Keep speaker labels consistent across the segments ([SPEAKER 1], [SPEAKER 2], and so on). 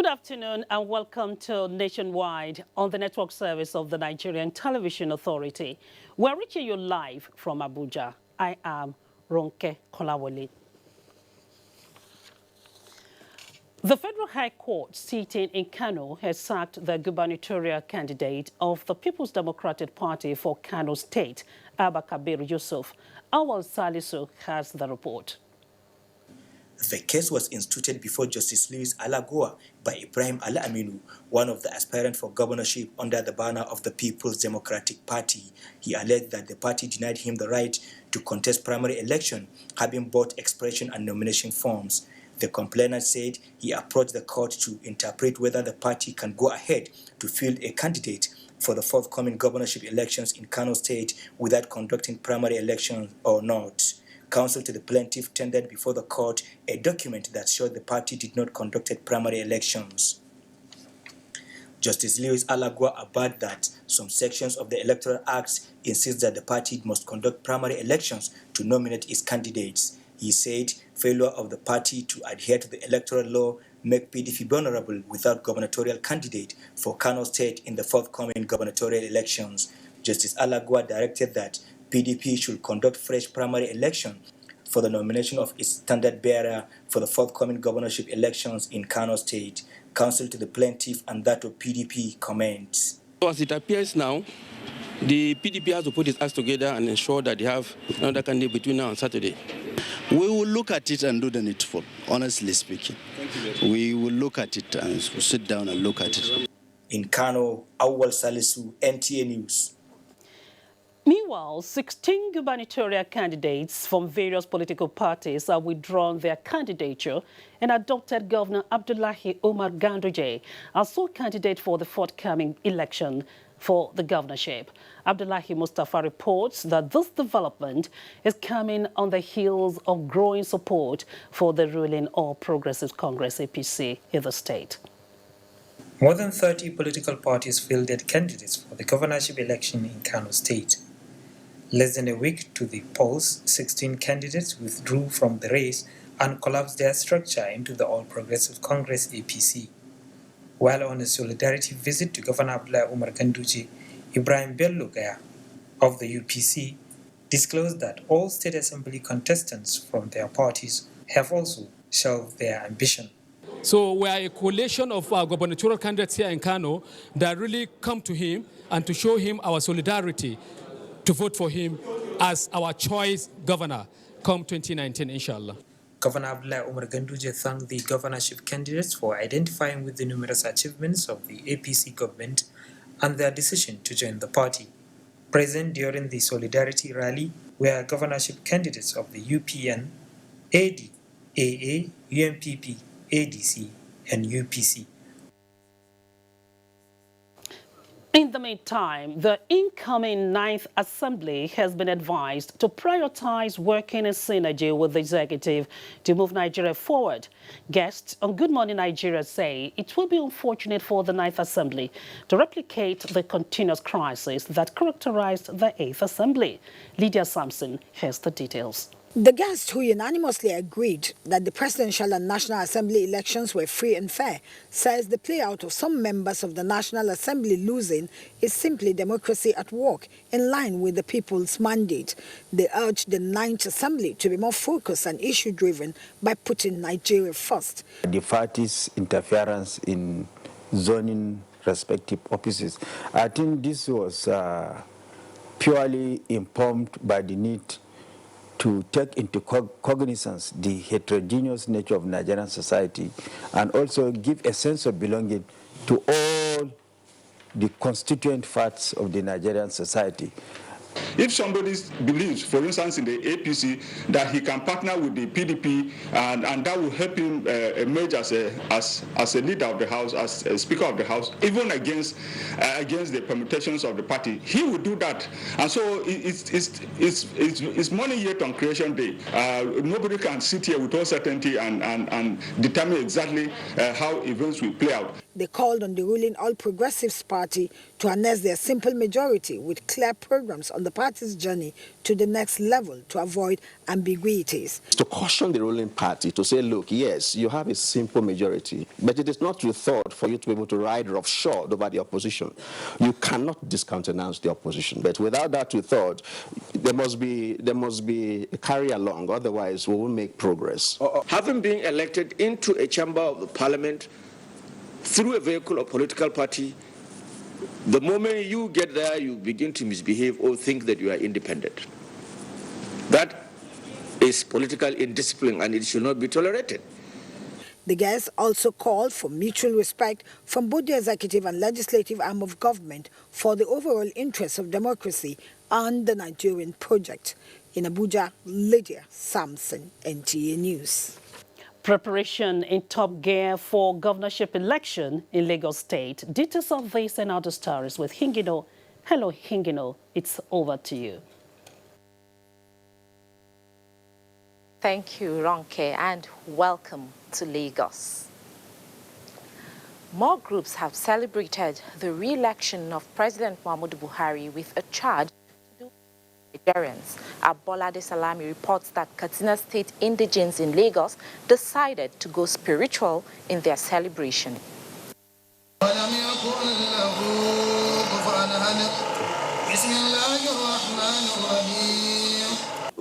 [SPEAKER 1] Good afternoon and welcome to Nationwide on the network service of the Nigerian Television Authority. We're reaching you live from Abuja. I am Ronke Kolawole. The Federal High Court sitting in Kano has sacked the gubernatorial candidate of the People's Democratic Party for Kano State, Abba Kabir Yusuf. Awal Salisu has the report.
[SPEAKER 2] The case was instituted before Justice Louis Alagoa by Ibrahim Ala Aminu, one of the aspirants for governorship under the banner of the People's Democratic Party. He alleged that the party denied him the right to contest primary election, having bought expression and nomination forms. The complainant said he approached the court to interpret whether the party can go ahead to field a candidate for the forthcoming governorship elections in Kano State without conducting primary elections or not. Counsel to the plaintiff tendered before the court a document that showed the party did not conduct primary elections. Justice Louis Alagoa averred that some sections of the Electoral Act insist that the party must conduct primary elections to nominate its candidates. He said failure of the party to adhere to the electoral law make PDP vulnerable without gubernatorial candidate for Kano State in the forthcoming gubernatorial elections. Justice Alagoa directed that PDP should conduct fresh primary election for the nomination of its standard bearer for the forthcoming governorship elections in Kano State. Counsel to the plaintiff and that of PDP comments.
[SPEAKER 3] As it appears now, the PDP has to put its acts together and ensure that they have another candidate between now and Saturday.
[SPEAKER 4] We will look at it and do the needful, honestly speaking. We will look at it and sit down and look at it.
[SPEAKER 2] In Kano, Awal Salisu, NTA News.
[SPEAKER 1] Meanwhile, 16 gubernatorial candidates from various political parties have withdrawn their candidature and adopted Governor Abdullahi Umar Ganduje as sole candidate for the forthcoming election for the governorship. Abdullahi Mustafa reports that this development is coming on the heels of growing support for the ruling All Progressives Congress APC in the state.
[SPEAKER 5] More than 30 political parties fielded candidates for the governorship election in Kano State. Less than a week to the polls, 16 candidates withdrew from the race and collapsed their structure into the All Progressives Congress APC. While on a solidarity visit to Governor Abdullahi Umar Ganduje, Ibrahim Bello Gaya of the UPC disclosed that all state assembly contestants from their parties have also shelved their ambition.
[SPEAKER 6] So we are a coalition of gubernatorial candidates here in Kano that really come to him and to show him our solidarity to vote for him as our choice governor come 2019, inshallah.
[SPEAKER 5] Governor Abdullahi Umar Ganduje thanked the governorship candidates for identifying with the numerous achievements of the APC government and their decision to join the party. Present during the solidarity rally were governorship candidates of the UPN, AD, AA, UMPP, ADC, and UPC.
[SPEAKER 1] In the meantime, the incoming 9th Assembly has been advised to prioritize working in synergy with the executive to move Nigeria forward. Guests on Good Morning Nigeria say it will be unfortunate for the 9th Assembly to replicate the continuous crisis that characterized the 8th Assembly. Lydia Sampson has the details.
[SPEAKER 7] The guests, who unanimously agreed that the presidential and National Assembly elections were free and fair, says the playout of some members of the National Assembly losing is simply democracy at work, in line with the people's mandate. They urged the 9th Assembly to be more focused and issue-driven by putting Nigeria first.
[SPEAKER 4] The party's interference in zoning respective offices, I think this was purely informed by the need to take into cognizance the heterogeneous nature of Nigerian society and also give a sense of belonging to all the constituent parts of the Nigerian society.
[SPEAKER 8] If somebody believes, for instance, in the APC, that he can partner with the PDP and that will help him emerge as a leader of the House, as a Speaker of the House, even against the permutations of the party, he will do that. And so it's money yet on Creation Day. Nobody can sit here with all certainty and determine exactly how events will play out.
[SPEAKER 7] They called on the ruling All Progressives Party to harness their simple majority with clear programs on the party's journey to the next level to avoid ambiguities.
[SPEAKER 9] To caution the ruling party to say, look, yes, you have a simple majority, but it is not your thought for you to be able to ride roughshod over the opposition. You cannot discountenance the opposition, but without that thought, there must be a carry along, otherwise we won't make progress.
[SPEAKER 10] Having been elected into a chamber of the parliament through a vehicle or political party, the moment you get there, you begin to misbehave or think that you are independent. That is political indiscipline, and it should not be tolerated.
[SPEAKER 7] The guests also called for mutual respect from both the executive and legislative arm of government for the overall interests of democracy and the Nigerian project. In Abuja, Lydia Samson, NTA News.
[SPEAKER 1] Preparation in top gear for governorship election in Lagos State. Details of this and other stories with Hingino. Hello, Hingino. It's over to you.
[SPEAKER 11] Thank you, Ronke, and welcome to Lagos. More groups have celebrated the re-election of President Muhammadu Buhari with a charge to do Nigerians. Abolade Salami reports that Katsina State indigents in Lagos decided to go spiritual in their celebration.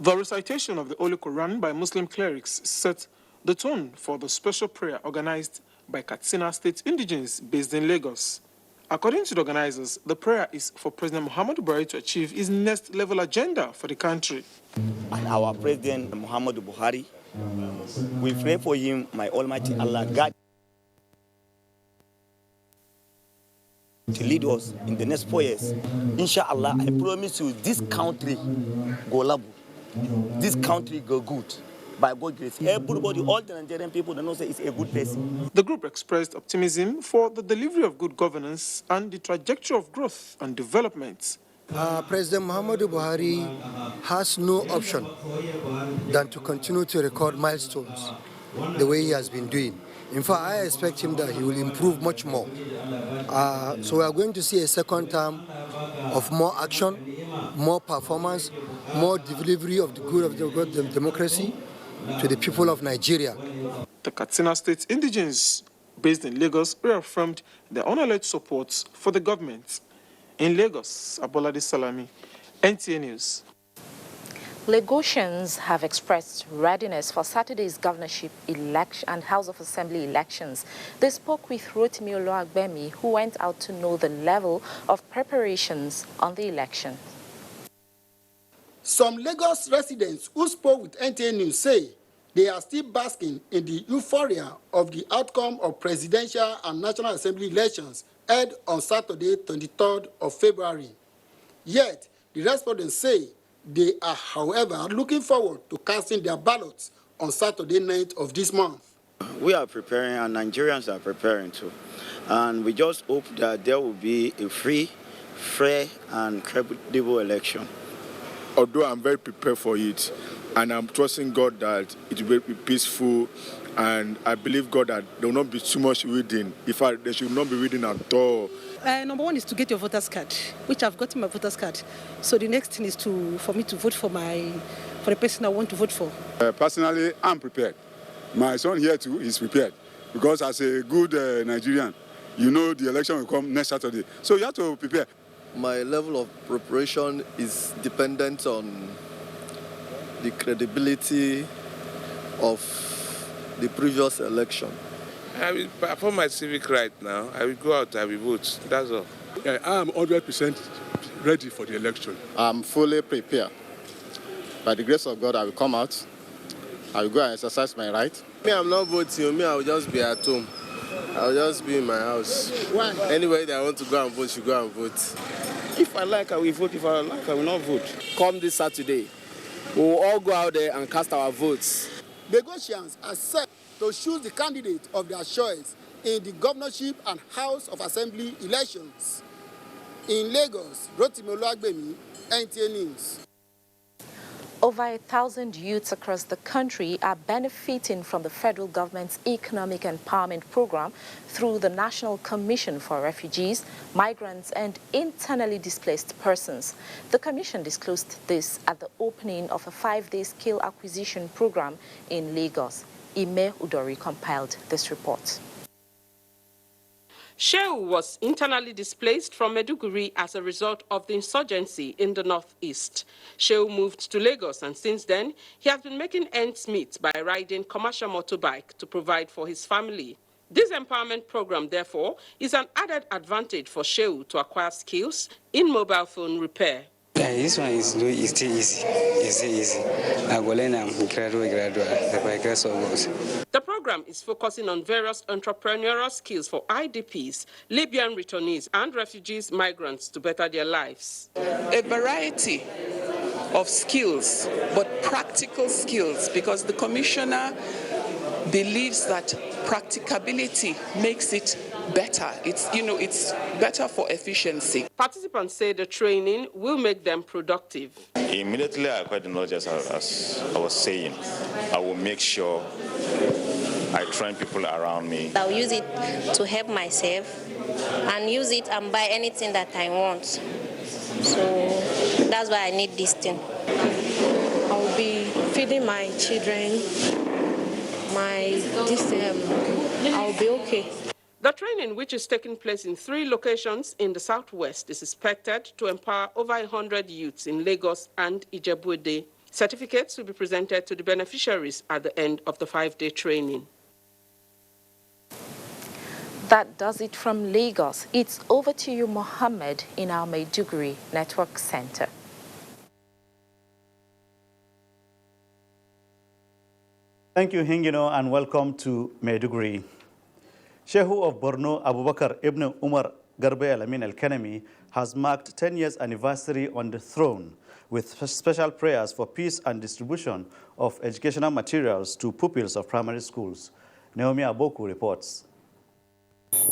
[SPEAKER 12] The recitation of the Holy Quran by Muslim clerics set the tone for the special prayer organized by Katsina State indigents based in Lagos. According to the organizers, the prayer is for President Muhammadu Buhari to achieve his next level agenda for the country.
[SPEAKER 13] And our President Muhammadu Buhari, we pray for him, my Almighty Allah God, to lead us in the next 4 years. Inshallah, I promise you, this country go labu. This country go good. By God's grace, everybody, all the Nigerian people, they know say it's a good person.
[SPEAKER 12] The group expressed optimism for the delivery of good governance and the trajectory of growth and development.
[SPEAKER 14] President Muhammadu Buhari has no option than to continue to record milestones the way he has been doing. In fact, I expect him that he will improve much more. So we are going to see a second term of more action, more performance, more delivery of the good of the democracy to the people of Nigeria.
[SPEAKER 12] The Katsina State indigents based in Lagos reaffirmed their unalloyed support for the government. In Lagos, Abolade Salami, NTA News.
[SPEAKER 11] Lagosians have expressed readiness for Saturday's governorship election and House of Assembly elections. They spoke with Rotimi Oluwagbemi, who went out to know the level of preparations on the election.
[SPEAKER 15] Some Lagos residents who spoke with NTA News say they are still basking in the euphoria of the outcome of presidential and National Assembly elections held on Saturday, 23rd of February. Yet, the respondents say they are, however, looking forward to casting their ballots on Saturday night of this month.
[SPEAKER 16] We are preparing, and Nigerians are preparing too. And we just hope that there will be a free, fair, and credible election.
[SPEAKER 17] Although I'm very prepared for it, and I'm trusting God that it will be peaceful, and I believe God that there will not be too much reading. In fact, there should not be reading at all.
[SPEAKER 18] Number one is to get your voter's card, which I've gotten my voter's card. So the next thing is for me to vote for the person I want to vote for.
[SPEAKER 17] Personally, I'm prepared. My son here too is prepared, because as a good Nigerian, you know the election will come next Saturday. So you have to prepare.
[SPEAKER 19] My level of preparation is dependent on the credibility of the previous election.
[SPEAKER 20] I will perform my civic right now. I will go out, I will vote. That's all.
[SPEAKER 17] I am 100% ready for the election.
[SPEAKER 21] I'm fully prepared. By the grace of God, I will come out. I will go and exercise my right.
[SPEAKER 22] Me, I'm not voting. Me, I will just be at home. I'll just be in my house.
[SPEAKER 15] Why?
[SPEAKER 22] Anywhere that I want to go and vote, should go and vote.
[SPEAKER 20] If I like, I will vote. If I like, I will not vote.
[SPEAKER 22] Come this Saturday, we will all go out there and cast our votes.
[SPEAKER 15] Lagosians are set to choose the candidate of their choice in the governorship and House of Assembly elections. In Lagos, Rotimi Oluwagbemi, NTA News.
[SPEAKER 11] Over 1,000 youths across the country are benefiting from the federal government's economic empowerment program through the National Commission for Refugees, Migrants and Internally Displaced Persons. The commission disclosed this at the opening of a 5-day skill acquisition program in Lagos. Ime Udori compiled this report.
[SPEAKER 2] Shehu was internally displaced from Maiduguri as a result of the insurgency in the northeast. Shehu moved to Lagos, and since then, he has been making ends meet by riding commercial motorbike to provide for his family. This empowerment program, therefore, is an added advantage for Shehu to acquire skills in mobile phone repair.
[SPEAKER 3] This one is still easy. I will learn gradual by grace of God.
[SPEAKER 2] The program is focusing on various entrepreneurial skills for IDPs, Libyan returnees, and refugees migrants to better their lives.
[SPEAKER 23] A variety of skills, but practical skills, because the commissioner believes that practicability makes it better. It's better for efficiency.
[SPEAKER 2] Participants say the training will make them productive.
[SPEAKER 24] Immediately I acquired the knowledge, as I was saying, I will make sure I train people around me.
[SPEAKER 25] I'll use it to help myself and use it and buy anything that I want. So that's why I need this thing.
[SPEAKER 26] I'll be feeding my children. I'll be okay.
[SPEAKER 2] The training, which is taking place in 3 locations in the southwest, is expected to empower over 100 youths in Lagos and Ijebu-Ode. Certificates will be presented to the beneficiaries at the end of the 5-day training.
[SPEAKER 11] That does it from Lagos. It's over to you, Mohammed, in our Maiduguri Network Center.
[SPEAKER 27] Thank you, Hingino, and welcome to Maiduguri. Shehu of Borno, Abubakar Ibn Umar Garbe Alamin Al-Kanemi, has marked 10 years anniversary on the throne with special prayers for peace and distribution of educational materials to pupils of primary schools. Naomi Aboku reports.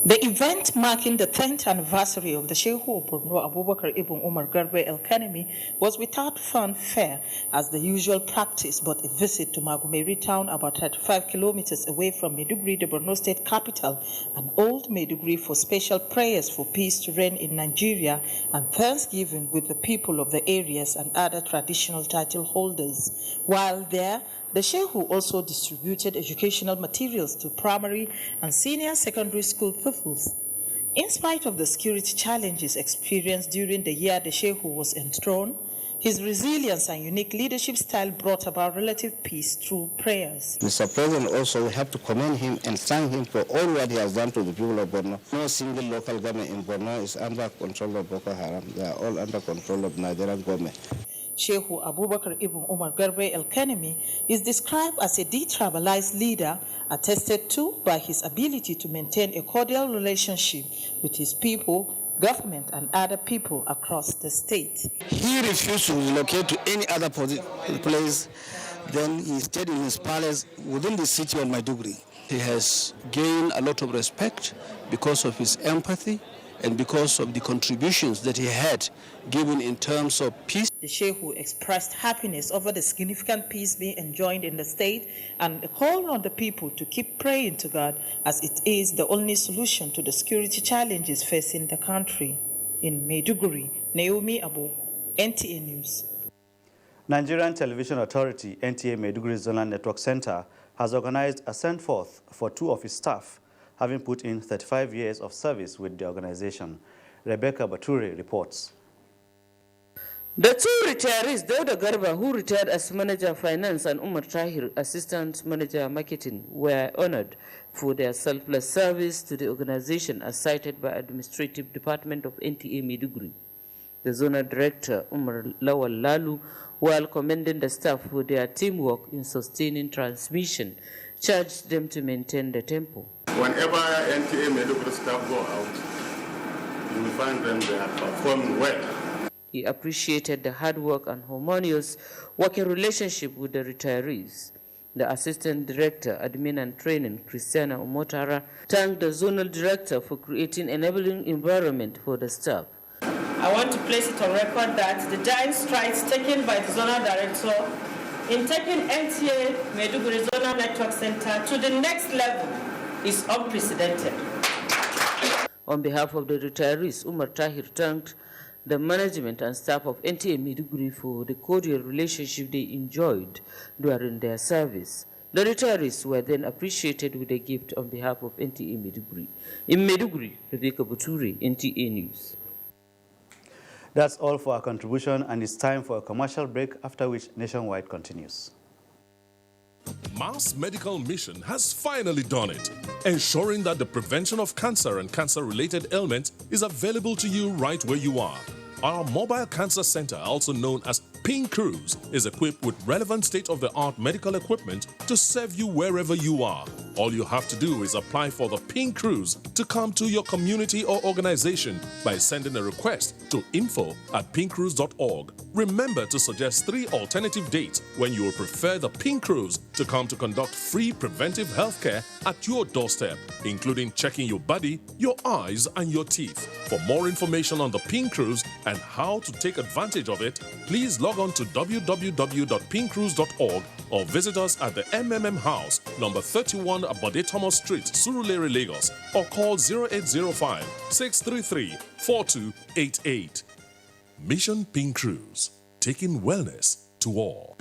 [SPEAKER 28] The event marking the 10th anniversary of the Shehu of Borno Abubakar Ibn Umar Garbe El-Kanemi was without fanfare as the usual practice, but a visit to Magumeri town about 35 kilometers away from Maiduguri, the Borno state capital, and old Maiduguri for special prayers for peace to reign in Nigeria and thanksgiving with the people of the areas and other traditional title holders. While there, the Shehu also distributed educational materials to primary and senior secondary school pupils. In spite of the security challenges experienced during the year the Shehu was enthroned, his resilience and unique leadership style brought about relative peace through prayers.
[SPEAKER 29] Mr. President, also we have to commend him and thank him for all what he has done to the people of Borno. No single local government in Borno is under control of Boko Haram. They are all under control of Nigerian government.
[SPEAKER 28] Shehu Abubakar Ibn Umar Garbe El-Kanemi is described as a detribalized leader, attested to by his ability to maintain a cordial relationship with his people, government, and other people across the state.
[SPEAKER 29] He refused to relocate to any other place. Then he stayed in his palace within the city of Maiduguri. He has gained a lot of respect because of his empathy and because of the contributions that he had given in terms of peace.
[SPEAKER 28] The Shehu expressed happiness over the significant peace being enjoyed in the state and called on the people to keep praying to God, as it is the only solution to the security challenges facing the country. In Maiduguri, Naomi Abu, NTA News.
[SPEAKER 27] Nigerian Television Authority, NTA Maiduguri Zonal Network Center, has organized a send-forth for 2 of its staff, having put in 35 years of service with the organization. Rebecca Bature reports.
[SPEAKER 30] The 2 retirees, Dauda Garba, who retired as Manager Finance, and Umar Tahir, Assistant Manager Marketing, were honored for their selfless service to the organization as cited by Administrative Department of NTA Maiduguri. The Zonal Director, Umar Lawal Lalu, while commending the staff for their teamwork in sustaining transmission, charged them to maintain the tempo.
[SPEAKER 21] Whenever NTA Maiduguri staff go out, you will find them they are performing well.
[SPEAKER 30] He appreciated the hard work and harmonious working relationship with the retirees. The Assistant Director, Admin and Training, Christiana Omotara, thanked the Zonal Director for creating an enabling environment for the staff.
[SPEAKER 28] I want to place it on record that the giant strides taken by the zonal director in taking NTA Maiduguri Zonal Network Center to the next level is unprecedented.
[SPEAKER 30] On behalf of the retirees, Umar Tahir thanked the management and staff of NTA Maiduguri for the cordial relationship they enjoyed during their service. The retirees were then appreciated with a gift on behalf of NTA Maiduguri. In Maiduguri, Rebecca Buturi, NTA News.
[SPEAKER 27] That's all for our contribution, and it's time for a commercial break, after which Nationwide continues.
[SPEAKER 1] Mass Medical Mission has finally done it, ensuring that the prevention of cancer and cancer-related ailments is available to you right where you are. Our mobile cancer center, also known as Pink Cruise, is equipped with relevant state-of-the-art medical equipment to serve you wherever you are. All you have to do is apply for the Pink Cruise to come to your community or organization by sending a request to info@pinkcruise.org. Remember to suggest 3 alternative dates when you will prefer the Pink Cruise to come to conduct free preventive health care at your doorstep, including checking your body, your eyes, and your teeth. For more information on the Pink Cruise and how to take advantage of it, please log on to www.pinkcruise.org or visit us at the MMM House, number 31 Abode Thomas Street, Surulere, Lagos, or call 0805-633-4288. Mission Pink Cruise, taking wellness to all.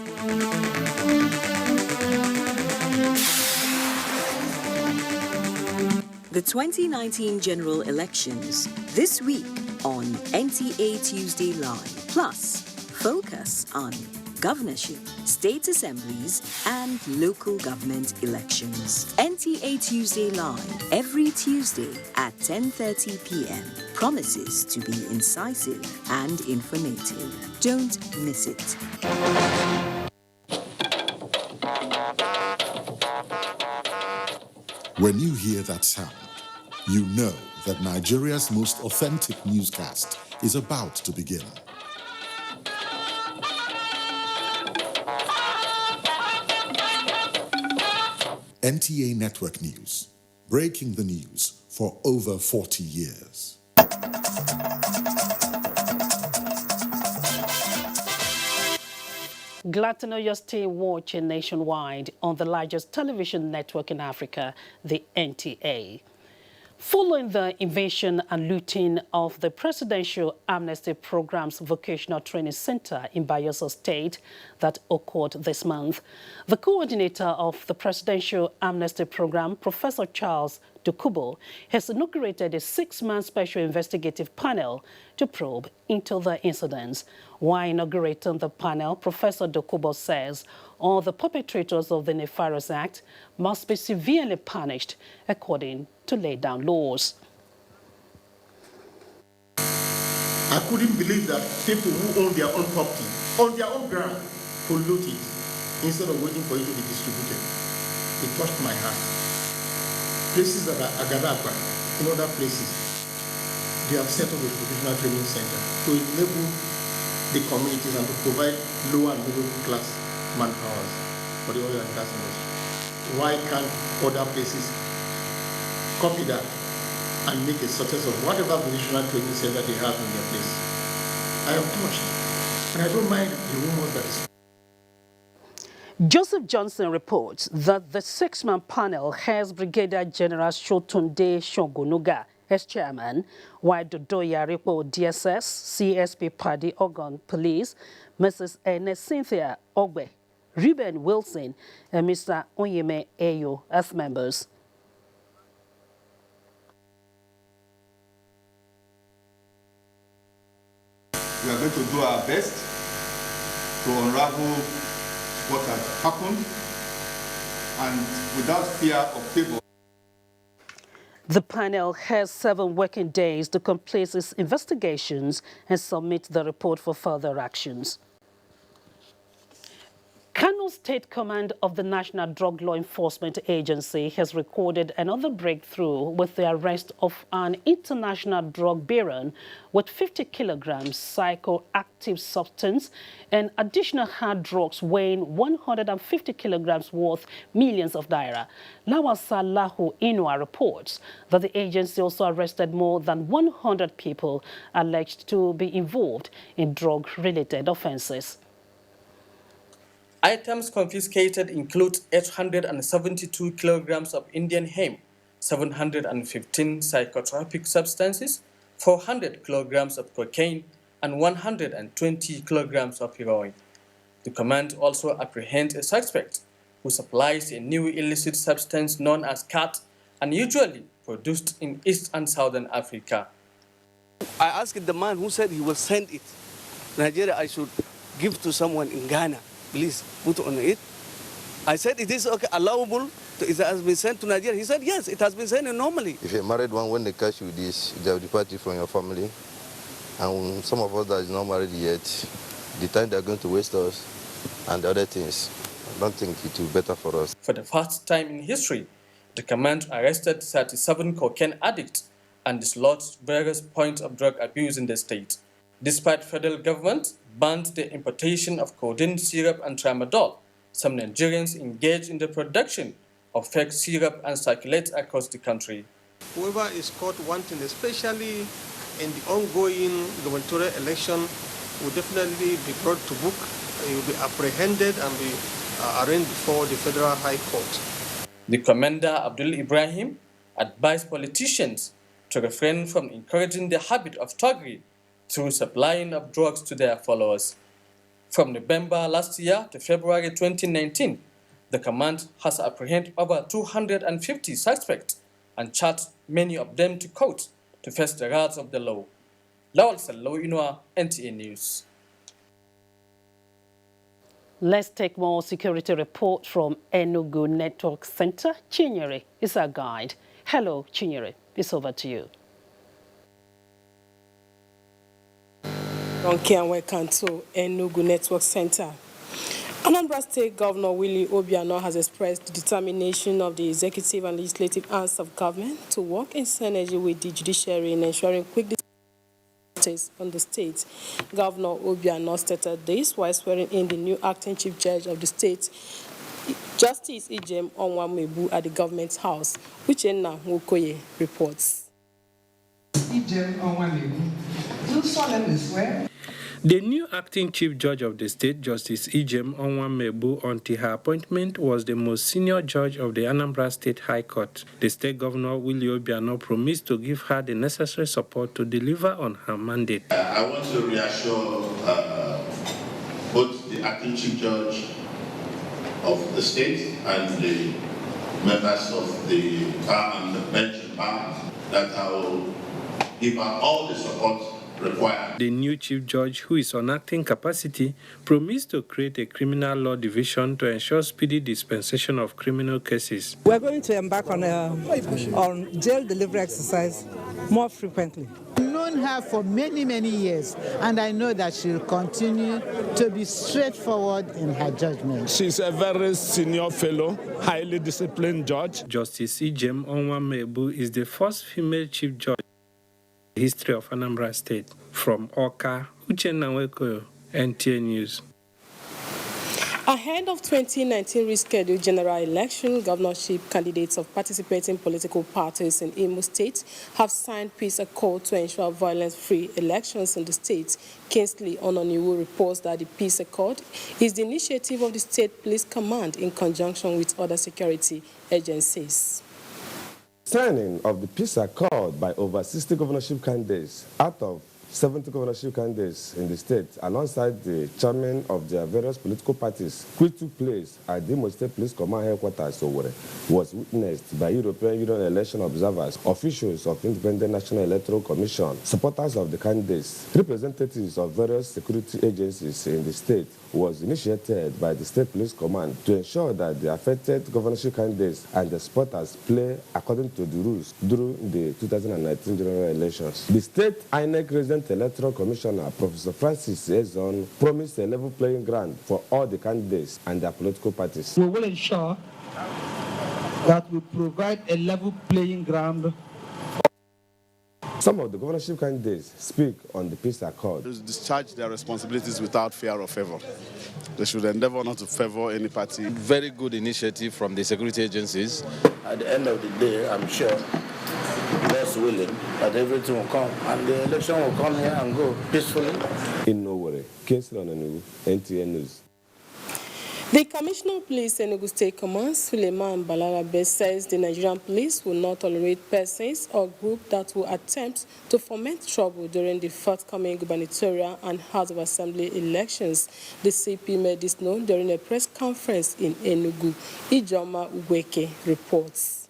[SPEAKER 4] The 2019 general elections this week on NTA Tuesday Live. Plus, focus on governorship, state assemblies, and local government elections. NTA Tuesday Live every Tuesday at 10:30 p.m. promises to be incisive and informative. Don't miss it.
[SPEAKER 5] When you hear that sound, you know that Nigeria's most authentic newscast is about to begin. NTA Network News, breaking the news for over 40 years.
[SPEAKER 6] Glad to know you're still watching Nationwide on the largest television network in Africa, the NTA. Following the invasion and looting of the Presidential Amnesty Program's Vocational Training Center in Bayelsa State that occurred this month, the coordinator of the Presidential Amnesty Program, Professor Charles Dokubo, has inaugurated a 6-man special investigative panel to probe into the incidents. While inaugurating the panel, Professor Dokubo says all the perpetrators of the Nefarious Act must be severely punished according to laid down laws.
[SPEAKER 7] I couldn't believe that people who own their own property, on their own ground, could loot it instead of waiting for it to be distributed. It touched my heart. Places that are Agadapa, in other places, they have set up a professional training center to enable the communities and to provide lower and middle class manpowers for the oil and gas industry. Why can't other places copy that and make a success of whatever vocational training center they have in their place? I am touched, and I don't mind the rumors that is.
[SPEAKER 6] Joseph Johnson reports that the 6-man panel has Brigadier General Shotunde Shogunuga as chairman, while Dodoya Ripo DSS, CSP Paddy Ogun Police, Mrs. Ernest Cynthia Ogbe, Ruben Wilson, and Mr. Onyeme Ayo as members.
[SPEAKER 8] We are going to do our best to unravel what has happened, and without fear of favor.
[SPEAKER 6] The panel has 7 working days to complete its investigations and submit the report for further actions. Kano State Command of the National Drug Law Enforcement Agency has recorded another breakthrough with the arrest of an international drug baron with 50 kilograms psychoactive substance and additional hard drugs weighing 150 kilograms worth millions of naira. Lawal Salahu Inua reports that the agency also arrested more than 100 people alleged to be involved in drug-related offenses.
[SPEAKER 9] Items confiscated include 872 kilograms of Indian hemp, 715 psychotropic substances, 400 kilograms of cocaine, and 120 kilograms of heroin. The command also apprehends a suspect who supplies a new illicit substance known as cat and usually produced in East and Southern Africa.
[SPEAKER 10] I asked the man who said he will send it. Nigeria, I should give to someone in Ghana. Please put on it. I said, it is okay, allowable? It has been sent to Nigeria. He said, yes, it has been sent normally.
[SPEAKER 12] If you're married one, when they catch you this, they have departed from your family. And some of us that is not married yet, the time they're going to waste us and the other things, I don't think it will be better for us.
[SPEAKER 9] For the first time in history, the command arrested 37 cocaine addicts and dislodged various points of drug abuse in the state. Despite federal government banned the importation of codeine syrup and tramadol, some Nigerians engage in the production of fake syrup and circulate across the country.
[SPEAKER 13] Whoever is caught wanting, especially in the ongoing gubernatorial election, will definitely be brought to book. He will be apprehended and be arraigned before the Federal High Court.
[SPEAKER 9] The commander, Abdul Ibrahim, advised politicians to refrain from encouraging the habit of thuggery through supplying of drugs to their followers. From November last year to February 2019, the command has apprehended over 250 suspects and charged many of them to court to face the wrath of the law. Lawal Sallo Inua, NTA News.
[SPEAKER 6] Let's take more security report from Enugu Network Center. Chinyere is our guide. Hello, Chinyere. It's over to you.
[SPEAKER 26] Welcome to Enugu Network Center. Anambra State Governor Willie Obiano has expressed the determination of the executive and legislative arms of government to work in synergy with the judiciary in ensuring quick decisions on the state. Governor Obiano stated this while swearing in the new acting chief judge of the state, Justice Ijem Onwamebu, at the government house, which Enna Nwokoye reports.
[SPEAKER 14] Ijem Onwamebu, do solemnly swear.
[SPEAKER 16] The new acting chief judge of the state, Justice Ijem Onwamebu, until her appointment, was the most senior judge of the Anambra State High Court. The state governor, Willie Obiano, promised to give her the necessary support to deliver on her mandate.
[SPEAKER 17] I want to reassure both the acting chief judge of the state and the members of the bar and the bench and bar that I will give her all the support required.
[SPEAKER 16] The new chief judge, who is on acting capacity, promised to create a criminal law division to ensure speedy dispensation of criminal cases.
[SPEAKER 14] We're going to embark on jail delivery exercise more frequently. I've known her for many, many years, and I know that she'll continue to be straightforward in her judgment.
[SPEAKER 18] She's a very senior fellow, highly disciplined judge.
[SPEAKER 16] Justice Ijem Onwamebu is the first female chief judge in the history of Anambra State. From Oka, Uchenna Nwokoye, NTA News.
[SPEAKER 26] Ahead of 2019 rescheduled general election, governorship candidates of participating political parties in Imo State have signed peace accord to ensure violence-free elections in the state. Kingsley Ononiwu reports that the peace accord is the initiative of the State Police Command in conjunction with other security agencies.
[SPEAKER 19] Signing of the peace accord by over 60 governorship candidates out of 70 governorship candidates in the state, alongside the chairman of their various political parties, which took place at the Imo State Police Command headquarters, was witnessed by European Union election observers, officials of Independent National Electoral Commission, supporters of the candidates, representatives of various security agencies in the state. Was initiated by the State Police Command to ensure that the affected governorship candidates and the supporters play according to the rules during the 2019 general elections. The state INEC resident Independent Electoral Commissioner, Professor Francis Ezon, promised a level playing ground for all the candidates and their political parties.
[SPEAKER 2] We will ensure that we provide a level playing ground.
[SPEAKER 19] Some of the governorship candidates speak on the peace accord.
[SPEAKER 3] They discharge their responsibilities without fear or favor. They should endeavor not to favor any party.
[SPEAKER 11] Very good initiative from the security agencies.
[SPEAKER 15] At the end of the day, I'm sure, God's willing, that everything will come and the election will come here and go peacefully.
[SPEAKER 19] In Owerri, Kingsley Enugu, NTA News.
[SPEAKER 26] The Commissioner of Police Enugu State Command, Suleiman Balarabe, says the Nigerian police will not tolerate persons or groups that will attempt to foment trouble during the forthcoming gubernatorial and House of Assembly elections. The CP made this known during a press conference in Enugu. Ijoma Uweke reports.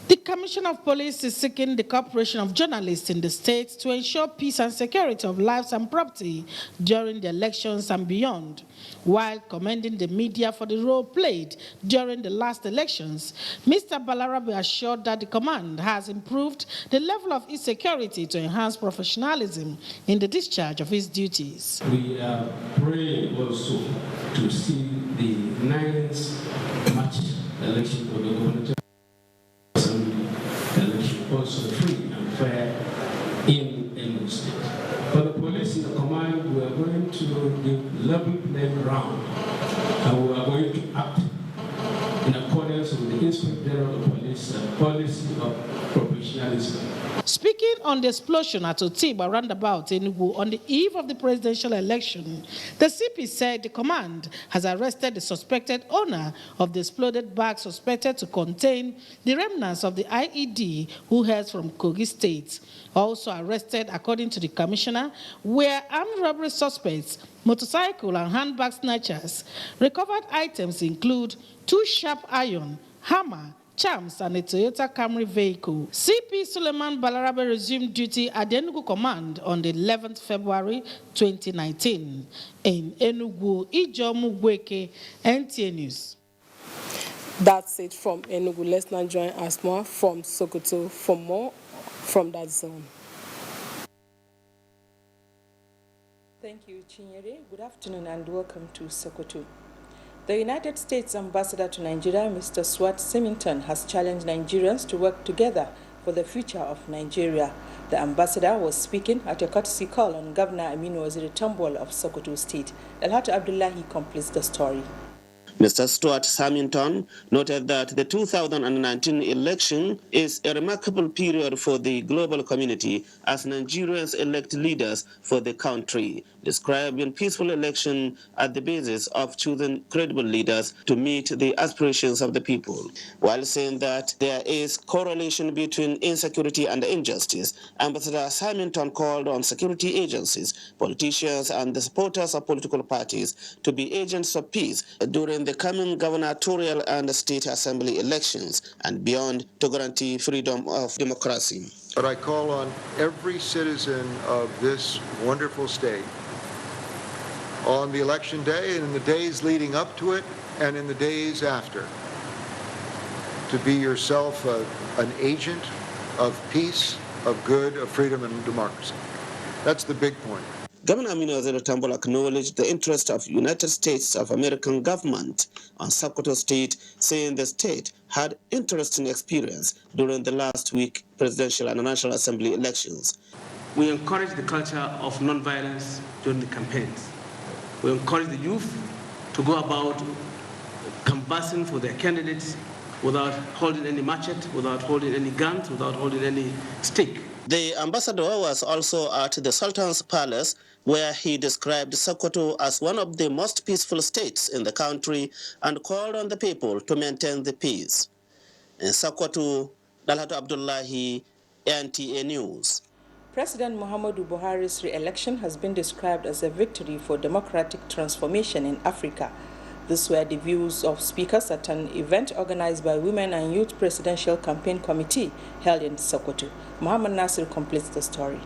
[SPEAKER 20] The Commissioner of Police is seeking the cooperation of journalists in the state to ensure peace and security of lives and property during the elections and beyond. While commending the media for the role played during the last elections, Mr. Balarabe assured that the command has improved the level of insecurity to enhance professionalism in the discharge of its duties.
[SPEAKER 22] We are praying also to see the 9th March election for the gubernatorial also free and fair in Enugu State. For the police in the command, we are going to give level playing ground, and we are going to act in accordance with the Inspector General of Police policy of professionalism.
[SPEAKER 20] Speaking on the explosion at Otiba roundabout Enugu on the eve of the presidential election, the CP said the command has arrested the suspected owner of the exploded bag suspected to contain the remnants of the IED who hails from Kogi State. Also arrested, according to the commissioner, were armed robbery suspects, motorcycle and handbag snatchers. Recovered items include 2 sharp iron, hammer, charms, and a Toyota Camry vehicle. CP Suleiman Balarabe resumed duty at the Enugu Command on the 11th February 2019. In Enugu, Ijomu Gweke, NTA News.
[SPEAKER 26] That's it from Enugu. Let's now join us more from Sokoto for more from that zone.
[SPEAKER 23] Thank you, Chinyere. Good afternoon and welcome to Sokoto. The United States Ambassador to Nigeria, Mr. Swart Symington, has challenged Nigerians to work together for the future of Nigeria. The ambassador was speaking at a courtesy call on Governor Aminu Waziri Tambol of Sokoto State. Alhatu Abdullahi completes the story.
[SPEAKER 24] Mr. Stuart Samington noted that the 2019 election is a remarkable period for the global community as Nigerians elect leaders for the country, describing peaceful election at the basis of choosing credible leaders to meet the aspirations of the people. While saying that there is correlation between insecurity and injustice, Ambassador Samington called on security agencies, politicians, and the supporters of political parties to be agents of peace during the coming gubernatorial and state assembly elections and beyond to guarantee freedom of democracy.
[SPEAKER 25] But I call on every citizen of this wonderful state on the election day and in the days leading up to it and in the days after to be yourself an agent of peace, of good, of freedom and democracy. That's the big point.
[SPEAKER 24] Governor Aminu Waziri Tambol acknowledged the interest of United States of American government on Sokoto State, saying the state had interesting experience during the last week presidential and national assembly elections.
[SPEAKER 29] We encourage the culture of non-violence during the campaigns. We encourage the youth to go about canvassing for their candidates without holding any machete, without holding any guns, without holding any stick.
[SPEAKER 24] The ambassador was also at the Sultan's Palace, where he described Sokoto as one of the most peaceful states in the country and called on the people to maintain the peace. In Sokoto, Dalhatu Abdullahi, NTA News.
[SPEAKER 23] President Muhammadu Buhari's re-election has been described as a victory for democratic transformation in Africa. These were the views of speakers at an event organized by Women and Youth Presidential Campaign Committee held in Sokoto. Muhammad Nasir completes the story.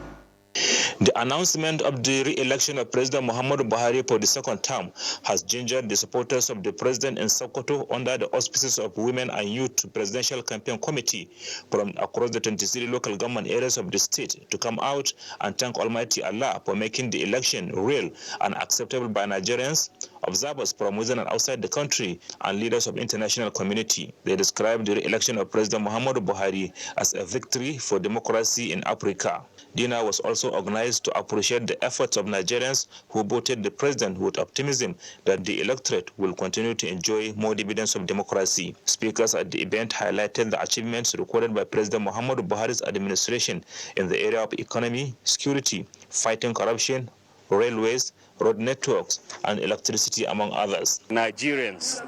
[SPEAKER 1] The announcement of the re-election of President Muhammadu Buhari for the second term has gingered the supporters of the president in Sokoto under the auspices of Women and Youth Presidential Campaign Committee from across the 23 local government areas of the state to come out and thank Almighty Allah for making the election real and acceptable by Nigerians, observers from within and outside the country, and leaders of international community. They described the re-election of President Muhammadu Buhari as a victory for democracy in Africa. Dinner was also organized to appreciate the efforts of Nigerians who voted the president with optimism that the electorate will continue to enjoy more dividends of democracy. Speakers at the event highlighted the achievements recorded by President Muhammadu Buhari's administration in the area of economy, security, fighting corruption, railways, road networks, and electricity, among others.
[SPEAKER 4] Nigerians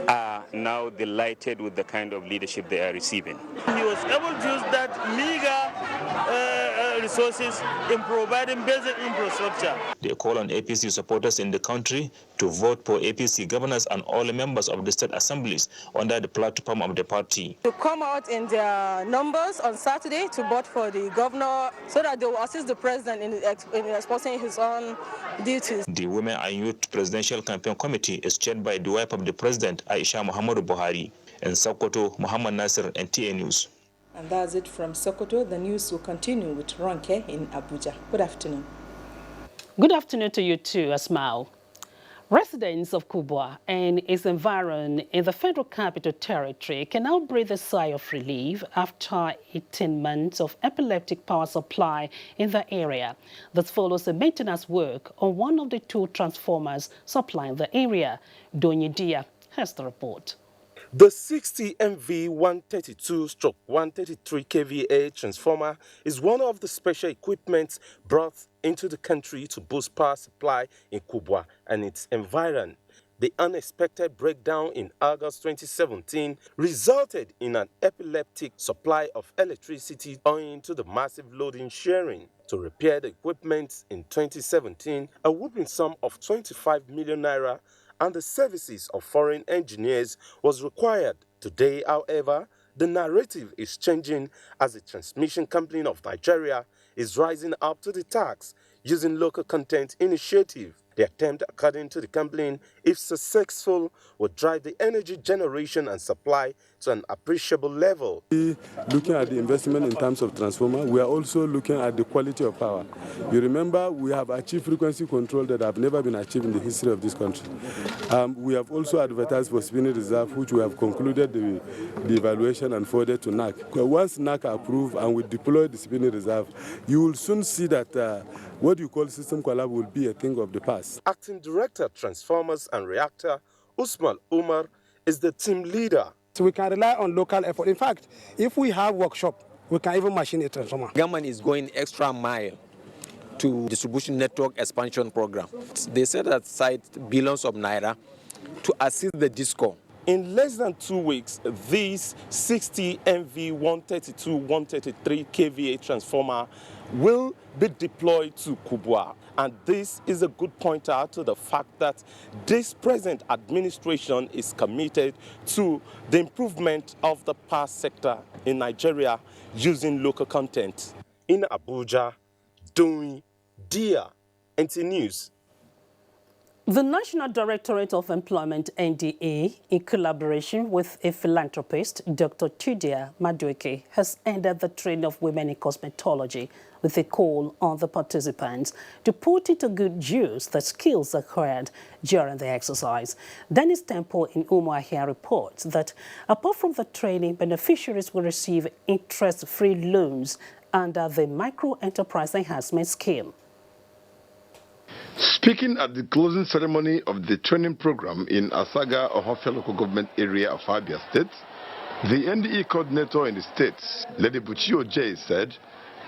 [SPEAKER 4] are now delighted with the kind of leadership they are receiving. He was able to use that meager resources in providing basic infrastructure.
[SPEAKER 1] They call on APC supporters in the country to vote for APC governors and all members of the state assemblies under the platform of the party.
[SPEAKER 5] To come out in their numbers on Saturday to vote for the governor so that they will assist the president in exposing his own duties.
[SPEAKER 1] The Women and Youth Presidential Campaign Committee is chaired by the wife of the president, Aisha Muhammadu Buhari. In Sokoto, Muhammad Nasir, NTA News.
[SPEAKER 23] And that's it from Sokoto. The news will continue with Ronke in Abuja. Good afternoon.
[SPEAKER 6] Good afternoon to you too, Asmao. Residents of Kubwa and its environ in the Federal Capital Territory can now breathe a sigh of relief after 18 months of epileptic power supply in the area. This follows a maintenance work on one of the two transformers supplying the area. Donyi Dia has the report.
[SPEAKER 7] The 60 MV 132/133 kVA transformer is one of the special equipments brought into the country to boost power supply in Kubwa and its environ. The unexpected breakdown in August 2017 resulted in an epileptic supply of electricity owing to the massive loading sharing. To repair the equipment in 2017, a whopping sum of 25 million naira and the services of foreign engineers was required. Today, however, the narrative is changing as the transmission company of Nigeria is rising up to the task using local content initiative. The attempt, according to the company, if successful, would drive the energy generation and supply to an appreciable level.
[SPEAKER 18] Looking at the investment in terms of transformer, we are also looking at the quality of power. You remember, we have achieved frequency control that have never been achieved in the history of this country. We have also advertised for spinning reserve, which we have concluded the evaluation and forwarded to NAC. Once NAC approve and we deploy the spinning reserve, you will soon see that what you call system collapse will be a thing of the past.
[SPEAKER 7] Acting Director, Transformers and Reactor, Usman Umar, is the team leader.
[SPEAKER 8] So we can rely on local effort. In fact, if we have workshop, we can even machine a transformer.
[SPEAKER 10] Government is going extra mile to distribution network expansion program. They set aside billions of naira to assist the DISCO.
[SPEAKER 7] In less than 2 weeks, this 60 MV 132/133 kVA transformer will be deployed to Kubwa. And this is a good pointer to the fact that this present administration is committed to the improvement of the power sector in Nigeria using local content. In Abuja, Donyi Dia, NT News.
[SPEAKER 6] The National Directorate of Employment, NDA, in collaboration with a philanthropist, Dr. Tudia Madueke, has ended the training of women in cosmetology with a call on the participants to put into good use the skills acquired during the exercise. Dennis Temple in Umuahia reports that apart from the training, beneficiaries will receive interest-free loans under the Micro-Enterprise Enhancement Scheme.
[SPEAKER 21] Speaking at the closing ceremony of the training program in Asaga, Ohofia local government area of Abia State, the NDE coordinator in the state, Lady Buchio J, said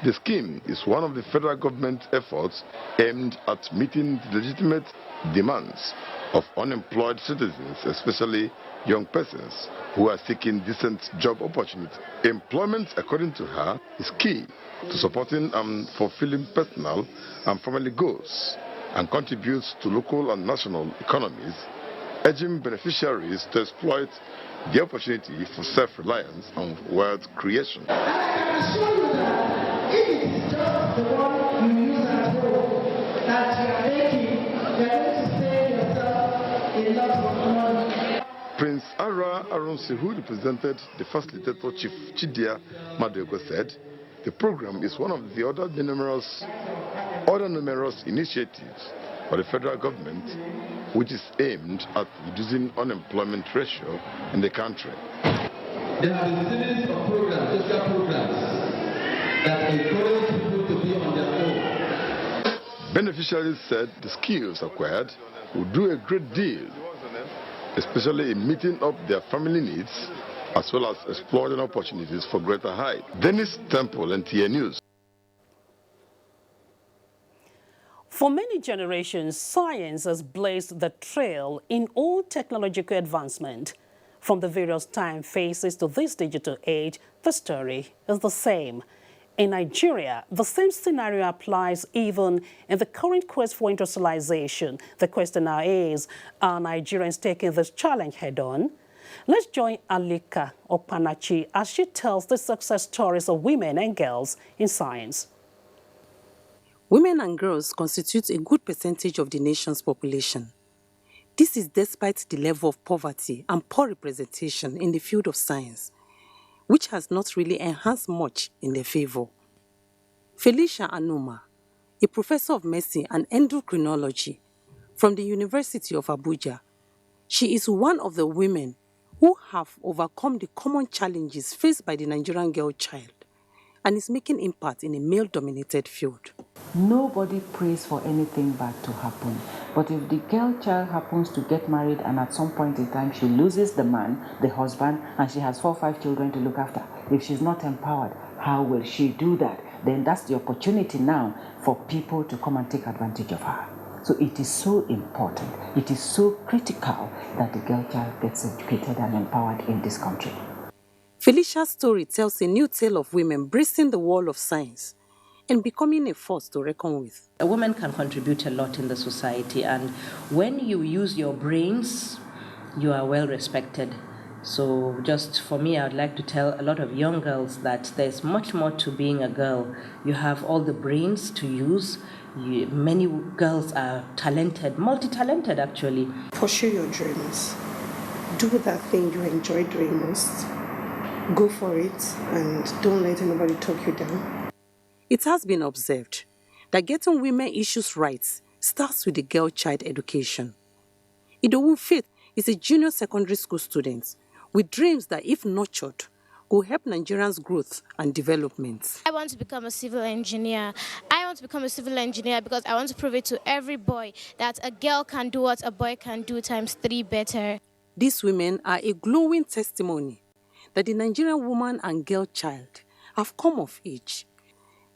[SPEAKER 21] the scheme is one of the federal government efforts aimed at meeting the legitimate demands of unemployed citizens, especially young persons who are seeking decent job opportunities. Employment, according to her, is key to supporting and fulfilling personal and family goals, and contributes to local and national economies, urging beneficiaries to exploit the opportunity for self-reliance and wealth creation.
[SPEAKER 27] I assure you that it is just the one you use
[SPEAKER 21] Prince Ara Aronsi, who represented the facilitator, Chief Chidia Madweko, said the program is one of the other numerous initiatives by the federal government which is aimed at reducing unemployment ratio in the country.
[SPEAKER 22] There are a series of programs, social programs, that encourage people to be on their own.
[SPEAKER 21] Beneficiaries said the skills acquired will do a great deal, especially in meeting up their family needs, as well as exploring opportunities for greater height. Dennis Temple, NTA News.
[SPEAKER 6] For many generations, science has blazed the trail in all technological advancement. From the various time phases to this digital age, the story is the same. In Nigeria, the same scenario applies even in the current quest for industrialization. The question now is, are Nigerians taking this challenge head-on? Let's join Alika Opanachi as she tells the success stories of women and girls in science.
[SPEAKER 2] Women and girls constitute a good percentage of the nation's population. This is despite the level of poverty and poor representation in the field of science, which has not really enhanced much in their favor. Felicia Anuma, a professor of medicine and endocrinology from the University of Abuja, she is one of the women who have overcome the common challenges faced by the Nigerian girl child and is making impact in a male-dominated field.
[SPEAKER 9] Nobody prays for anything bad to happen. But if the girl child happens to get married and at some point in time she loses the man, the husband, and she has 4 or 5 children to look after, if she's not empowered, how will she do that? Then that's the opportunity now for people to come and take advantage of her. So it is so important, it is so critical that the girl child gets educated and empowered in this country.
[SPEAKER 2] Felicia's story tells a new tale of women bracing the wall of science and becoming a force to reckon with.
[SPEAKER 9] A woman can contribute a lot in the society, and when you use your brains, you are well respected. So just for me, I would like to tell a lot of young girls that there's much more to being a girl. You have all the brains to use. Many girls are talented, multi-talented actually.
[SPEAKER 12] Pursue your dreams. Do that thing you enjoy doing most. Go for it and don't let anybody talk you down.
[SPEAKER 2] It has been observed that getting women issues rights starts with the girl child education. Idowu Faith is a junior secondary school student with dreams that, if nurtured, will help Nigerians' growth and development.
[SPEAKER 13] I want to become a civil engineer. I want to become a civil engineer because I want to prove it to every boy that a girl can do what a boy can do ×3 better.
[SPEAKER 2] These women are a glowing testimony that the Nigerian woman and girl child have come of age.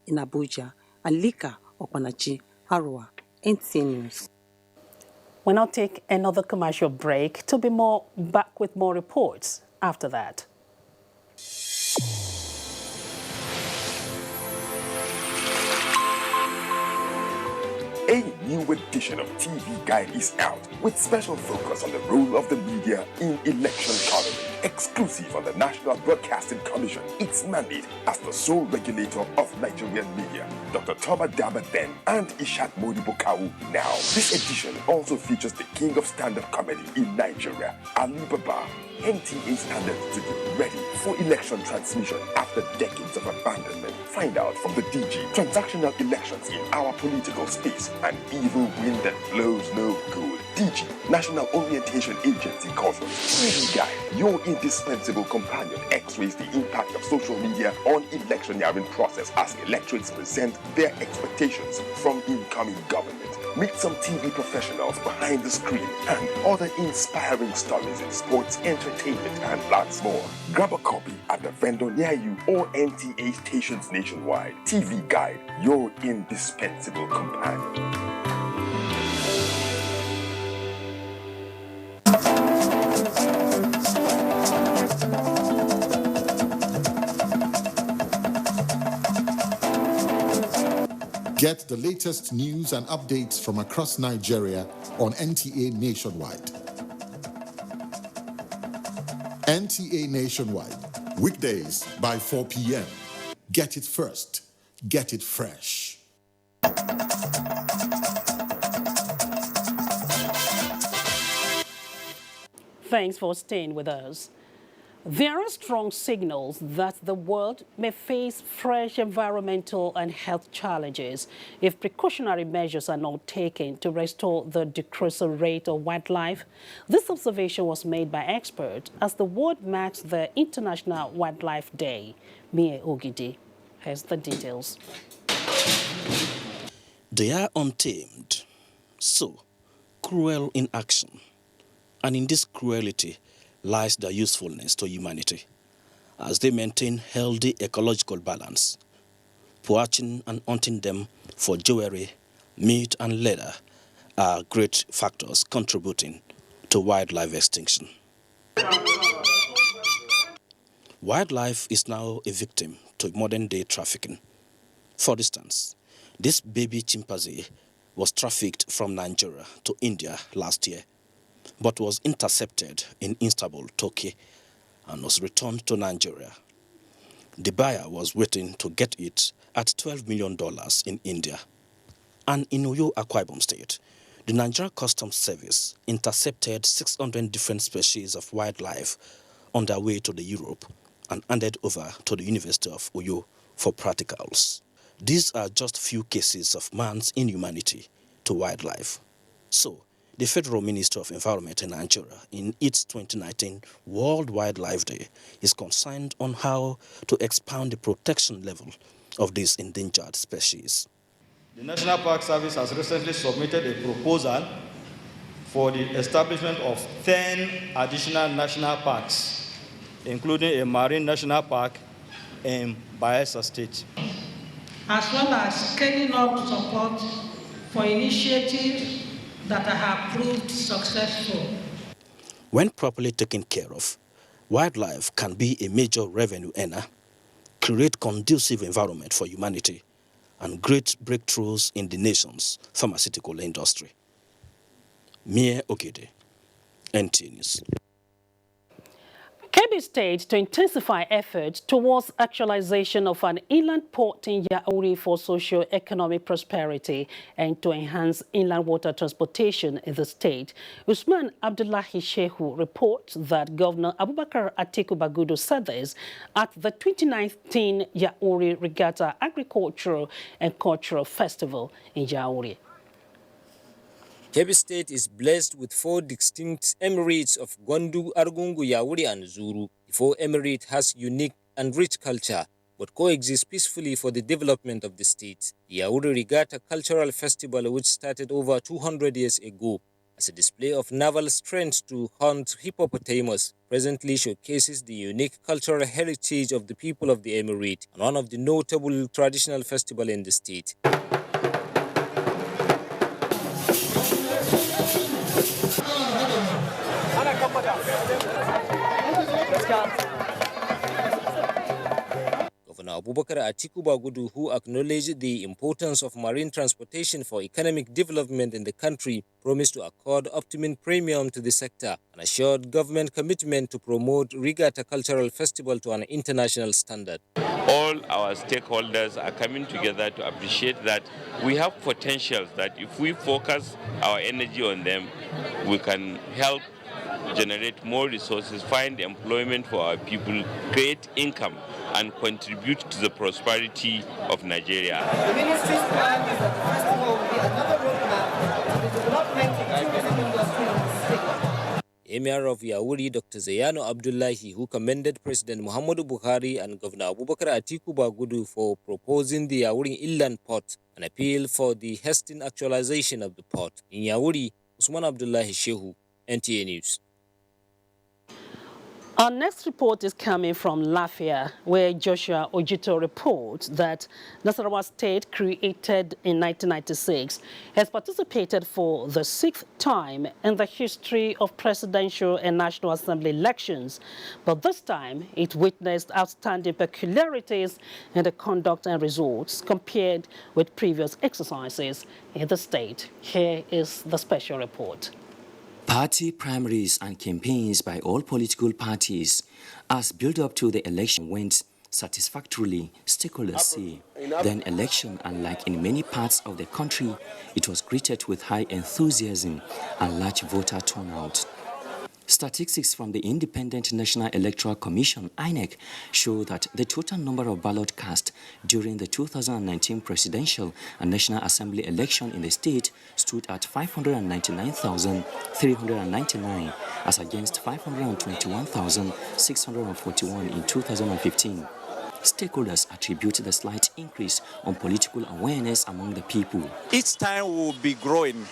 [SPEAKER 2] In Abuja, Alika Opanachi, Arua, NTA News.
[SPEAKER 6] We'll now take another commercial break to be back with more reports after that.
[SPEAKER 14] A new edition of TV Guide is out with special focus on the role of the media in election coverage. Exclusive on the National Broadcasting Commission, its mandate as the sole regulator of Nigerian media. Dr. Toba Daba then and Ishat Modibo Kawu now. This edition also features the king of stand-up comedy in Nigeria, Ali Baba. NTA standards to be ready for election transmission after decades of abandonment. Find out from the DG transactional elections in our political space. An evil wind that blows no good. DG, National Orientation Agency Conference. TV Guide, your indispensable companion, x-rays the impact of social media on electioneering process as electorates present their expectations from incoming government. Meet some TV professionals behind the screen and other inspiring stories in sports, entertainment, and lots more. Grab a copy at the vendor near you or NTA stations nationwide. TV Guide, your indispensable companion.
[SPEAKER 16] Get the latest news and updates from across Nigeria on NTA Nationwide. NTA Nationwide, weekdays by 4 p.m. Get it first. Get it fresh.
[SPEAKER 6] Thanks for staying with us. There are strong signals that the world may face fresh environmental and health challenges if precautionary measures are not taken to restore the decreasing rate of wildlife. This observation was made by experts as the world marks the International Wildlife Day. Mie Ogidi has the details.
[SPEAKER 3] They are untamed, so cruel in action, and in this cruelty lies their usefulness to humanity, as they maintain healthy ecological balance. Poaching and hunting them for jewelry, meat and leather are great factors contributing to wildlife extinction. Wildlife is now a victim to modern-day trafficking. For instance, this baby chimpanzee was trafficked from Nigeria to India last year, but was intercepted in Istanbul, Turkey, and was returned to Nigeria. The buyer was waiting to get it at $12 million in India. And in Oyo, Akwa Ibom State, the Nigerian Customs Service intercepted 600 different species of wildlife on their way to Europe and handed over to the University of Oyo for practicals. These are just few cases of man's inhumanity to wildlife. So, the Federal Ministry of Environment in Nigeria, in its 2019 World Wildlife Day, is concerned on how to expand the protection level of these endangered species.
[SPEAKER 11] The National Park Service has recently submitted a proposal for the establishment of 10 additional national parks, including a marine national park in Bayelsa State,
[SPEAKER 15] as well as scaling up support for initiatives that have proved successful.
[SPEAKER 3] When properly taken care of, wildlife can be a major revenue earner, create conducive environment for humanity, and great breakthroughs in the nation's pharmaceutical industry. Mie Okede, NTA News.
[SPEAKER 6] Kebbi State to intensify efforts towards actualization of an inland port in Yauri for socio-economic prosperity and to enhance inland water transportation in the state. Usman Abdullahi Shehu reports that Governor Abubakar Atiku Bagudu said this at the 2019 Yauri Regatta Agricultural and Cultural Festival in Yauri.
[SPEAKER 17] Kebbi State is blessed with 4 distinct emirates of Gwandu, Argungu, Yauri, and Zuru. The 4 emirate has unique and rich culture, but coexist peacefully for the development of the state. The Yauri Regatta Cultural Festival, which started over 200 years ago as a display of naval strength to hunt hippopotamus, presently showcases the unique cultural heritage of the people of the emirate and one of the notable traditional festivals in the state. Governor Abubakar Atiku Bagudu, who acknowledged the importance of marine transportation for economic development in the country, promised to accord optimum premium to the sector and assured government commitment to promote Regatta Cultural Festival to an international standard.
[SPEAKER 19] All our stakeholders are coming together to appreciate that we have potentials that if we focus our energy on them, we can help generate more resources, find employment for our people, create income, and contribute to the prosperity of Nigeria.
[SPEAKER 20] The ministry's plan is that the festival will be another roadmap to the development of the tourism industry in the state.
[SPEAKER 17] Emir of Yauri, Dr. Zayano Abdullahi, who commended President Muhammadu Buhari and Governor Abubakar Atiku Bagudu for proposing the Yauri Inland Port, an appeal for the hastened actualization of the port. In Yauri, Usman Abdullahi Shehu, NTA News.
[SPEAKER 6] Our next report is coming from Lafia, where Joshua Ojito reports that Nasarawa State, created in 1996, has participated for the 6th time in the history of presidential and National Assembly elections. But this time, it witnessed outstanding peculiarities in the conduct and results compared with previous exercises in the state. Here is the special report.
[SPEAKER 26] Party primaries and campaigns by all political parties as build-up to the election went satisfactorily, stakeholders say. Then election, unlike in many parts of the country, it was greeted with high enthusiasm and large voter turnout. Statistics from the Independent National Electoral Commission, INEC, show that the total number of ballots cast during the 2019 presidential and National Assembly election in the state stood at 599,399 as against 521,641 in 2015. Stakeholders attribute the slight increase on political awareness among the people.
[SPEAKER 1] Each time we will be growing,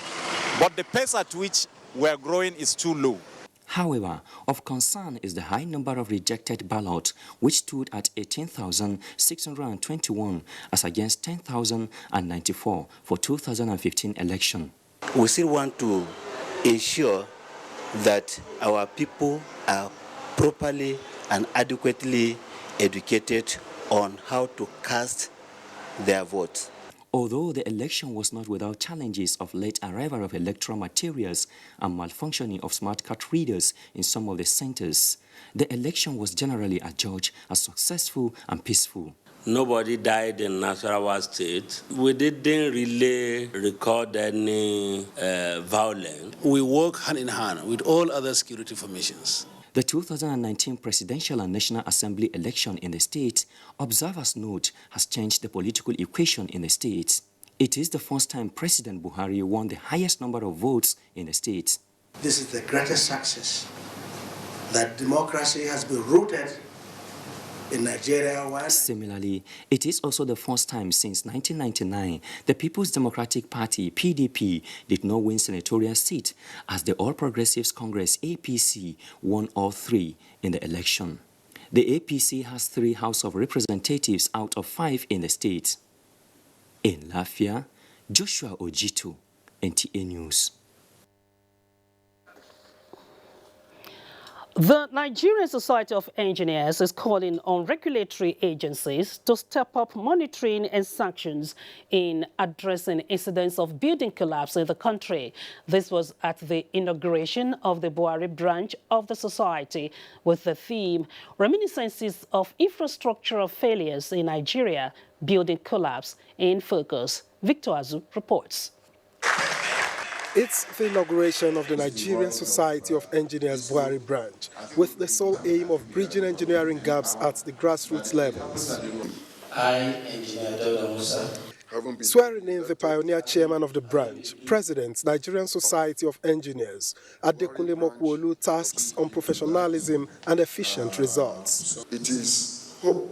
[SPEAKER 1] but the pace at which we are growing is too low.
[SPEAKER 26] However, of concern is the high number of rejected ballots, which stood at 18,621 as against 10,094 for 2015 election.
[SPEAKER 4] We still want to ensure that our people are properly and adequately educated on how to cast their votes.
[SPEAKER 26] Although the election was not without challenges of late arrival of electoral materials and malfunctioning of smart card readers in some of the centers, the election was generally adjudged as successful and peaceful.
[SPEAKER 5] Nobody died in Nasarawa state. We didn't really record any violence.
[SPEAKER 23] We work hand in hand with all other security formations.
[SPEAKER 26] The 2019 presidential and National Assembly election in the state, observers note, has changed the political equation in the state. It is the first time President Buhari won the highest number of votes in the state.
[SPEAKER 23] This is the greatest success that democracy has been rooted in Nigeria.
[SPEAKER 26] Similarly, it is also the first time since 1999 the People's Democratic Party, PDP, did not win senatorial seat, as the All Progressives Congress, APC, won all three in the election. The APC has 3 House of Representatives out of 5 in the state. In Lafia, Joshua Ojito, NTA News.
[SPEAKER 6] The Nigerian Society of Engineers is calling on regulatory agencies to step up monitoring and sanctions in addressing incidents of building collapse in the country. This was at the inauguration of the Buhari branch of the society with the theme, Reminiscences of Infrastructural Failures in Nigeria, Building Collapse in Focus. Victor Azu reports.
[SPEAKER 24] It's the inauguration of the Nigerian Society of Engineers Buhari branch, with the sole aim of bridging engineering gaps at the grassroots levels.
[SPEAKER 23] I, Engineer Dauda Musa.
[SPEAKER 24] Swearing in the pioneer chairman of the branch, President, Nigerian Society of Engineers, Adekunle Mokwolu, tasks on professionalism and efficient results.
[SPEAKER 25] It is hope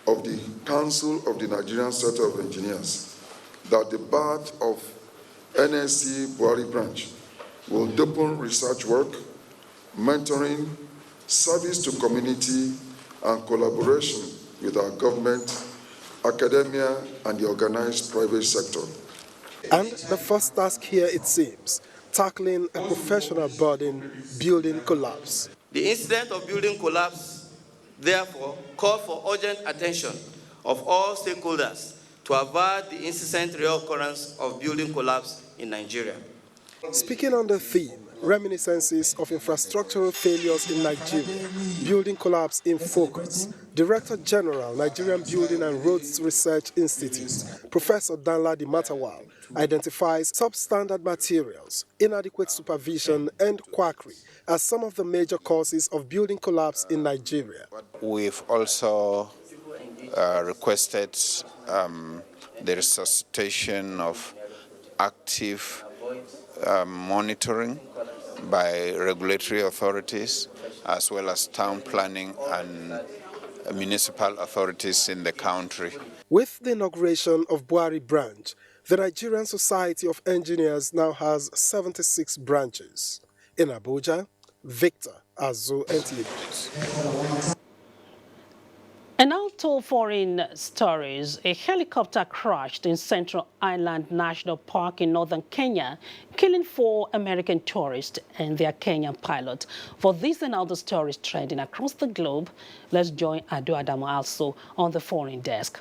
[SPEAKER 25] of the Council of the Nigerian Society of Engineers that the batch of NSC Buhari branch will deepen research work, mentoring, service to community, and collaboration with our government, academia, and the organized private sector.
[SPEAKER 24] And the first task here, it seems, tackling a professional burden, building collapse.
[SPEAKER 27] The incident of building collapse, therefore, called for urgent attention of all stakeholders to avert the incessant reoccurrence of building collapse in Nigeria.
[SPEAKER 24] Speaking on the theme, Reminiscences of Infrastructural Failures in Nigeria, Building Collapse in Focus, Director General, Nigerian Building and Roads Research Institute, Professor Danladi Matawal, identifies substandard materials, inadequate supervision, and quackery as some of the major causes of building collapse in Nigeria.
[SPEAKER 28] We've also requested the resuscitation of active monitoring by regulatory authorities, as well as town planning and municipal authorities in the country.
[SPEAKER 24] With the inauguration of Buhari branch, the Nigerian Society of Engineers now has 76 branches. In Abuja, Victor Azu, NTA News.
[SPEAKER 6] And now to foreign stories. A helicopter crashed in Central Island National Park in northern Kenya, killing 4 American tourists and their Kenyan pilot. For this and other stories trending across the globe, let's join Adu Adamu also on the foreign desk.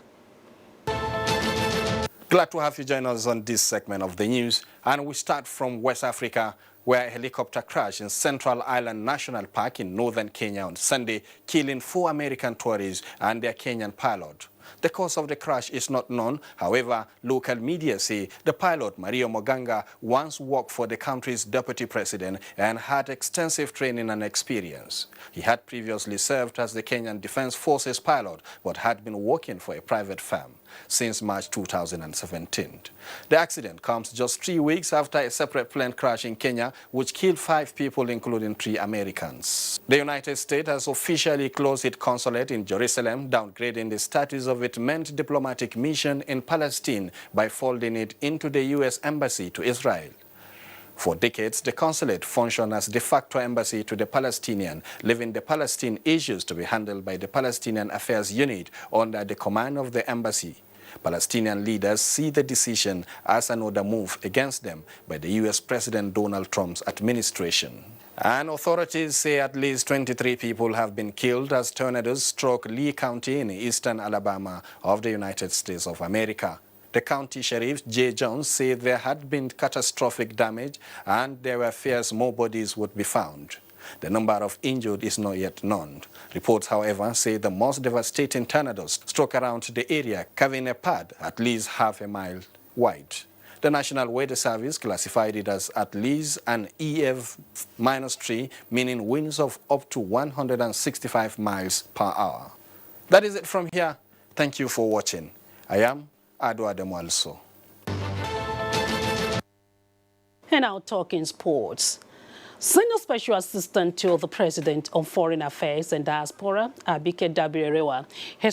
[SPEAKER 29] Glad to have you join us on this segment of the news. And we start from West Africa, where a helicopter crashed in Central Island National Park in northern Kenya on Sunday, killing 4 American tourists and their Kenyan pilot. The cause of the crash is not known. However, local media say the pilot, Mario Moganga, once worked for the country's deputy president and had extensive training and experience. He had previously served as the Kenyan Defense Forces pilot, but had been working for a private firm since March 2017. The accident comes just 3 weeks after a separate plane crash in Kenya, which killed 5 people, including 3 Americans. The United States has officially closed its consulate in Jerusalem, downgrading the status of its main diplomatic mission in Palestine by folding it into the U.S. Embassy to Israel. For decades, the consulate functioned as de facto embassy to the Palestinian, leaving the Palestine issues to be handled by the Palestinian Affairs Unit under the command of the embassy. Palestinian leaders see the decision as another move against them by the U.S. President Donald Trump's administration. And authorities say at least 23 people have been killed as tornadoes struck Lee County in eastern Alabama of the United States of America. The county sheriff, Jay Jones, said there had been catastrophic damage and there were fears more bodies would be found. The number of injured is not yet known. Reports, however, say the most devastating tornadoes struck around the area, carving a path at least half a mile wide. The National Weather Service classified it as at least an EF-3, meaning winds of up to 165 miles per hour. That is it from here. Thank you for watching. I am Ado Ademualso.
[SPEAKER 6] And now talking sports. Senior Special Assistant to the President on Foreign Affairs and Diaspora, Abike Dabirewa, has